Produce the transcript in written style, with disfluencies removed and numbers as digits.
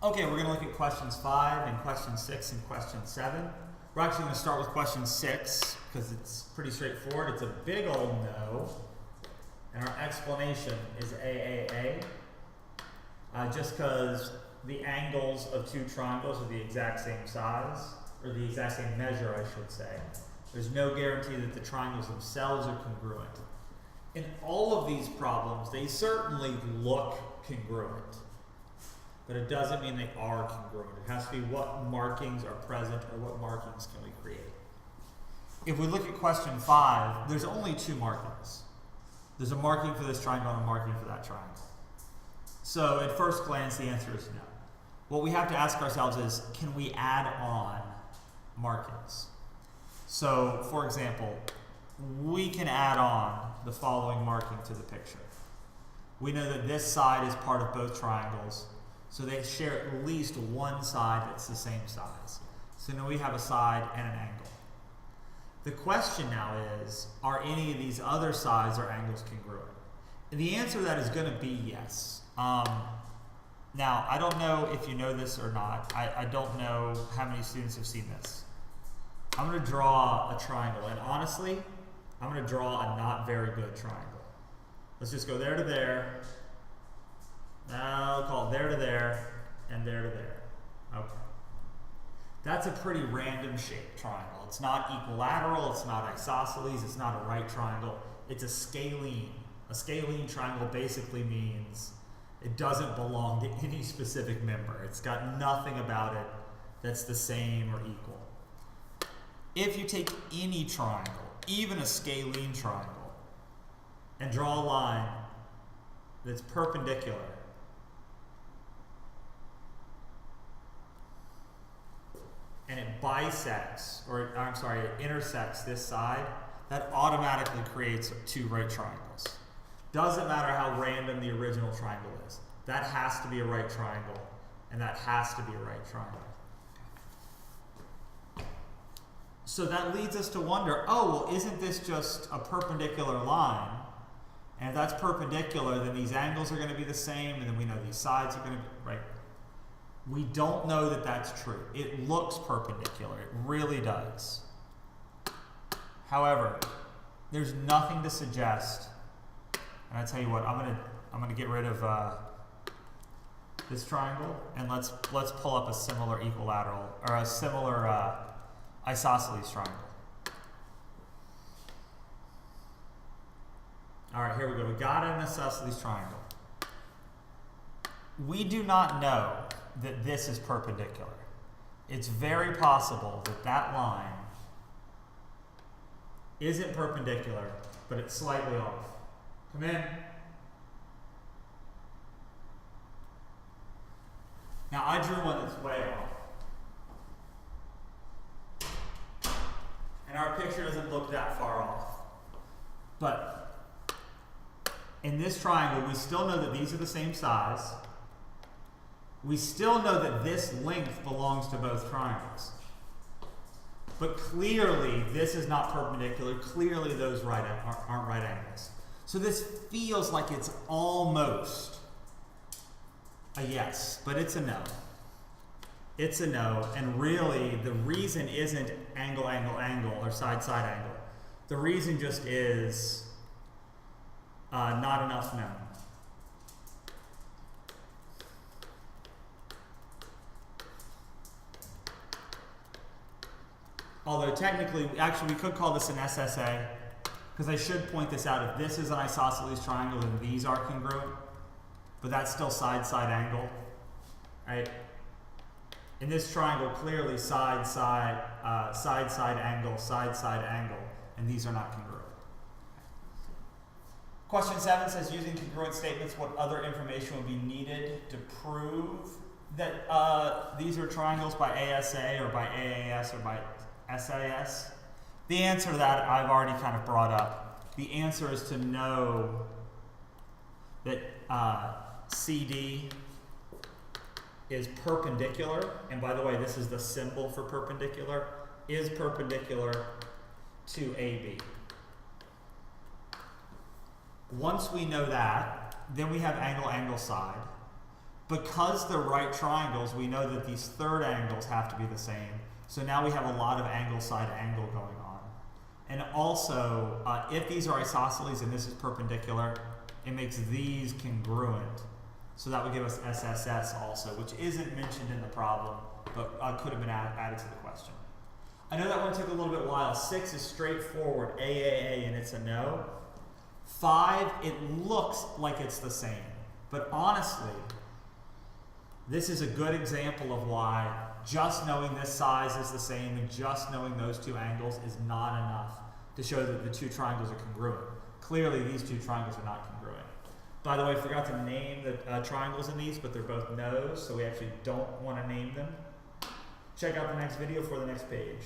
Okay, we're going to look at questions 5 and question 6 and question 7. We're actually going to start with question 6 because it's pretty straightforward. It's a big old no, and our explanation is AAA, just because the angles of two triangles are the exact same size, or the exact same measure, I should say. There's no guarantee that the triangles themselves are congruent. In all of these problems, they certainly look congruent, but it doesn't mean they are congruent. It has to be what markings are present or what markings can we create. If we look at question 5, there's only two markings. There's a marking for this triangle and a marking for that triangle. So at first glance, the answer is no. What we have to ask ourselves is, can we add on markings? So, for example, we can add on the following marking to the picture. We know that this side is part of both triangles, so they share at least one side that's the same size. So now we have a side and an angle. The question now is, are any of these other sides or angles congruent? And the answer to that is going to be yes. Now, I don't know if you know this or not. I don't know how many students have seen this. I'm going to draw a triangle, and honestly, I'm going to draw a not very good triangle. Let's just go there to there. I'll call it there to there, and there to there. Okay. That's a pretty random shaped triangle. It's not equilateral, it's not isosceles, it's not a right triangle. It's a scalene. A scalene triangle basically means it doesn't belong to any specific member. It's got nothing about it that's the same or equal. If you take any triangle, even a scalene triangle, and draw a line that's perpendicular, and it bisects, or I'm sorry, it intersects this side, that automatically creates two right triangles. Doesn't matter how random the original triangle is. That has to be a right triangle, and that has to be a right triangle. So that leads us to wonder, oh, well, isn't this just a perpendicular line? And if that's perpendicular, then these angles are going to be the same, and then we know these sides are going to be, right? We don't know that that's true. It looks perpendicular. It really does. However, there's nothing to suggest. And I tell you what, I'm gonna get rid of this triangle, and let's pull up a similar equilateral or a similar isosceles triangle. All right, here we go. We got an isosceles triangle. We do not know that this is perpendicular. It's very possible that that line isn't perpendicular, but it's slightly off. Come in. Now I drew one that's way off. And our picture doesn't look that far off. But in this triangle, we still know that these are the same size. We still know that this length belongs to both triangles. But clearly, this is not perpendicular. Clearly, those aren't right angles. So this feels like it's almost a yes, but it's a no. It's a no, and really the reason isn't angle, angle, angle, or side, side angle. The reason just is not enough known. Although technically, actually we could call this an SSA, because I should point this out. If this is an isosceles triangle, then these are congruent, but that's still side, side angle, right? In this triangle, clearly side, side, side, side angle, and these are not congruent. Question 7 says, using congruent statements, what other information would be needed to prove that these are triangles by ASA or by AAS or by SAS? The answer to that I've already kind of brought up. The answer is to know that CD is perpendicular, and by the way, this is the symbol for perpendicular, is perpendicular to AB. Once we know that, then we have angle, angle, side. Because they're right triangles, we know that these third angles have to be the same. So now we have a lot of angle side angle going on. And also, if these are isosceles and this is perpendicular, it makes these congruent. So that would give us SSS also, which isn't mentioned in the problem, but could have been added to the question. I know that one took a little bit while. 6 is straightforward, AAA, and it's a no. 5, it looks like it's the same. But honestly, this is a good example of why just knowing this size is the same and just knowing those two angles is not enough to show that the two triangles are congruent. Clearly, these two triangles are not congruent. By the way, I forgot to name the triangles in these, but they're both no's, so we actually don't want to name them. Check out the next video for the next page.